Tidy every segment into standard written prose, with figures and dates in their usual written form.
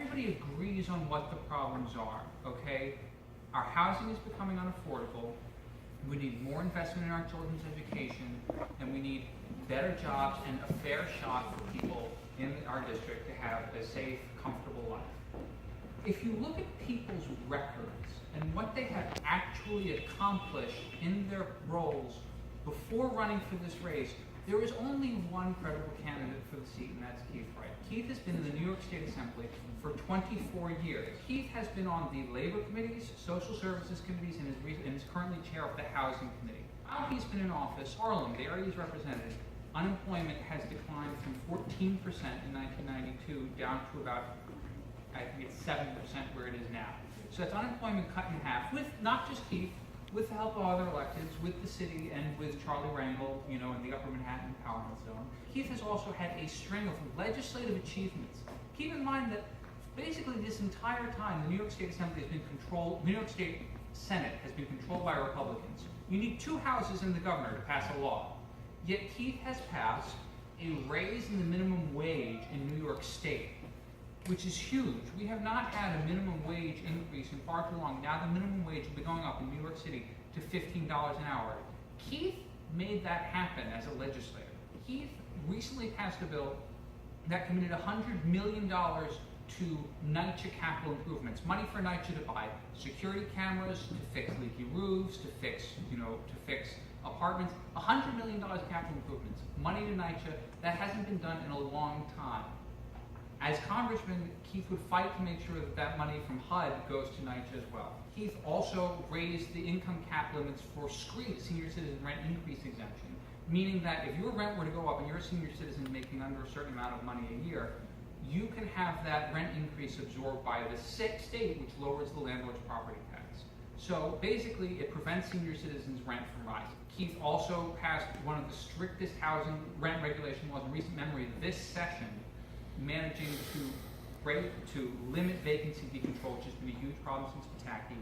everybody agrees on what the problems are, okay? Our housing is becoming unaffordable. We need more investment in our children's education, and we need better jobs and a fair shot for people in our district to have a safe, comfortable life. If you look at people's records and what they have actually accomplished in their roles before running for this race, there is only one credible candidate for the seat, and that's KEITH WRIGHT. KEITH has been in the New York State Assembly for 24 years. KEITH has been on the labor committees, social services committees, and is currently chair of the housing committee. While he's been in office, Harlem, the area he's represented, unemployment has declined from 14% in 1992 down to about, I think it's 7% where it is now. So that's unemployment cut in half, with not just KEITH, with the help of other electeds, with the city, and with Charlie Rangel, in the Upper Manhattan empowerment zone. KEITH has also had a string of legislative achievements. Keep in mind that basically this entire time, the New York State Assembly has been controlled, New York State Senate has been controlled by Republicans. You need 2 houses and the governor to pass a law. Yet KEITH has passed a raise in the minimum wage in New York State, which is huge. We have not had a minimum wage increase in far too long. Now the minimum wage will be going up in New York City to $15 an hour. KEITH made that happen as a legislator. KEITH recently passed a bill that committed $100 million to NYCHA capital improvements. Money for NYCHA to buy security cameras, to fix leaky roofs, to fix apartments. $100 million capital improvements. Money to NYCHA. That hasn't been done in a long time. As Congressman, KEITH would fight to make sure that that money from HUD goes to NYCHA as well. KEITH also raised the income cap limits for SCREET, senior citizen rent increase exemption, meaning that if your rent were to go up and you're a senior citizen making under a certain amount of money a year, you can have that rent increase absorbed by the state, which lowers the landlord's property tax. So basically, it prevents senior citizens' rent from rising. KEITH also passed one of the strictest housing rent regulation laws in recent memory this session, managing to limit vacancy decontrol, which has been a huge problem since Pataki,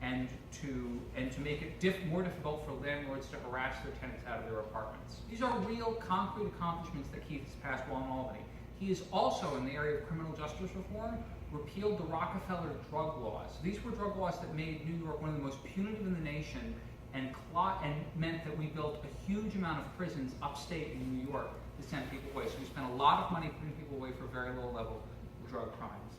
and to make it more difficult for landlords to harass their tenants out of their apartments. These are real concrete accomplishments that KEITH has passed while in Albany. He has also, in the area of criminal justice reform, repealed the Rockefeller drug laws. These were drug laws that made New York one of the most punitive in the nation and meant that we built a huge amount of prisons upstate in New York to send people away. So we spent a lot of money putting people away for very low-level drug crimes.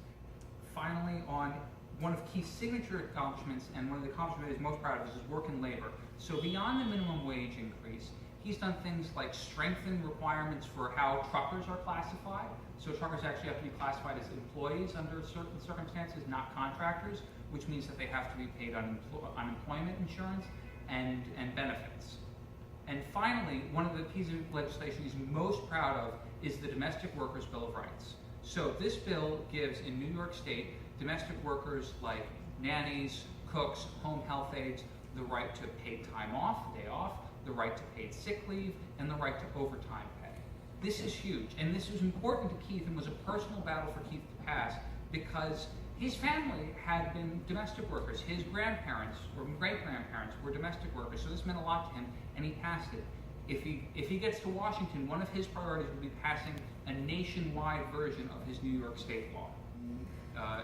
Finally, on one of KEITH's signature accomplishments, and one of the accomplishments he's most proud of, is his work in labor. So beyond the minimum wage increase, he's done things like strengthen requirements for how truckers are classified. So truckers actually have to be classified as employees under certain circumstances, not contractors, which means that they have to be paid unemployment insurance and benefits. And finally, one of the pieces of legislation he's most proud of is the Domestic Workers' Bill of Rights. So this bill gives, in New York State, domestic workers like nannies, cooks, home health aides, the right to paid time off, day off, the right to paid sick leave, and the right to overtime pay. This is huge, and this was important to KEITH and was a personal battle for KEITH to pass because his family had been domestic workers. His grandparents or great-grandparents were domestic workers, so this meant a lot to him, and he passed it. If he gets to Washington, one of his priorities will be passing a nationwide version of his New York State law.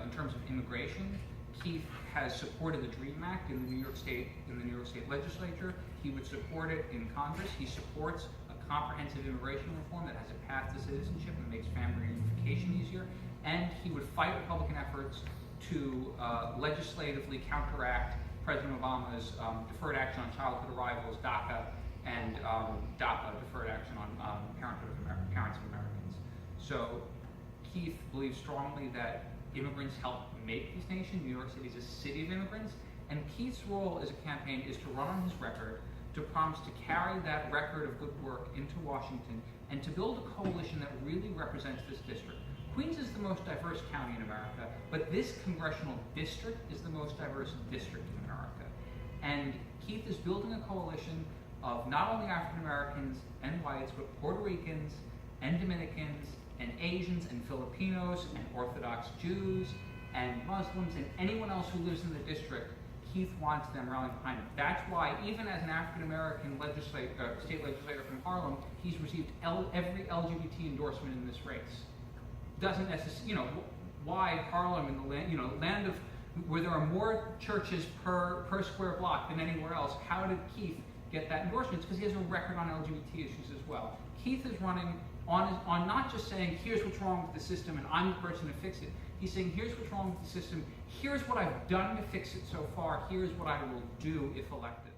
In terms of immigration, KEITH has supported the DREAM Act in the New York State legislature. He would support it in Congress. He supports a comprehensive immigration reform that has a path to citizenship and makes family reunification easier. And he would fight Republican efforts to legislatively counteract President Obama's Deferred Action on Childhood Arrivals, DACA, and DAPA, Deferred Action on Parents of Americans. So KEITH believes strongly that immigrants help make this nation. New York City is a city of immigrants, and KEITH's role as a campaign is to run on his record, to promise to carry that record of good work into Washington, and to build a coalition that really represents this district. Queens is the most diverse county in America, but this congressional district is the most diverse district in America. And KEITH is building a coalition of not only African Americans and whites, but Puerto Ricans and Dominicans and Asians and Filipinos and Orthodox Jews and Muslims and anyone else who lives in the district. KEITH wants them rallying behind him. That's why, even as an African American state legislator from Harlem, he's received every LGBT endorsement in this race. Doesn't necessarily, why Harlem and the land, land of where there are more churches per square block than anywhere else, how did Keith get that endorsement? It's because he has a record on LGBT issues as well. Keith is running on not just saying, here's what's wrong with the system and I'm the person to fix it. He's saying, here's what's wrong with the system, here's what I've done to fix it so far, here's what I will do if elected.